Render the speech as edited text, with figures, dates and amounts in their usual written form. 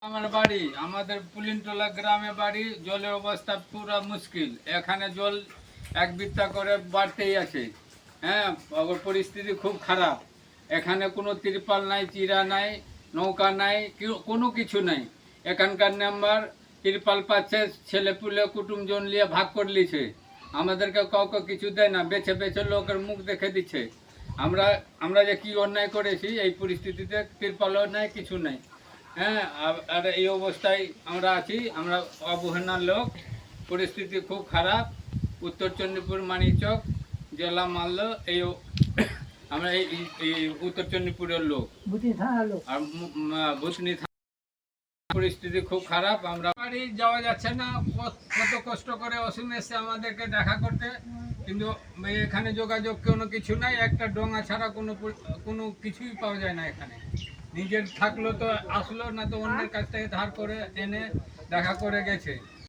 আমার বাড়ি আমাদের পুলিনটোলা গ্রামে বাড়ি। জলের অবস্থা পুরো মুশকিল। এখানে জল এক বিত্তা করে বাড়তেই আছে। হ্যাঁ, পরিস্থিতি খুব খারাপ। এখানে কোনো তিরপাল নাই, চিরা নাই, নৌকা নাই, কোনো কিছু নাই। এখানকার মেম্বার তিরপাল পাচ্ছে, ছেলেপুলে কুটুমজন নিয়ে ভাগ করে লিছে। আমাদেরকে কাউকে কিছু দেয় না, বেছে বেছে লোকের মুখ দেখে দিচ্ছে। আমরা আমরা যে কি অন্যায় করেছি এই পরিস্থিতিতে, তিরপালও নাই, কিছু নাই। হ্যাঁ, আর এই অবস্থায় আমরা আছি। আমরা অবহেলার লোক, পরিস্থিতি খুব খারাপ। উত্তর চণ্ডীপুর, মানিকচক জেলা মালদা। আমরা এই উত্তর চণ্ডীপুরের লোক আর ভূতনি থানা। পরিস্থিতি খুব খারাপ। আমরা বাড়ি যাওয়া যাচ্ছে না। কত কষ্ট করে অসীম এসে আমাদেরকে দেখা করতে, কিন্তু এখানে যোগাযোগ কোনো কিছু নাই। একটা ডোঙা ছাড়া কোনো কিছুই পাওয়া যায় না এখানে। নিজের থাকলো তো আসলো, না তো অন্যের কাছ থেকে ধার করে এনে দেখা করে গেছে।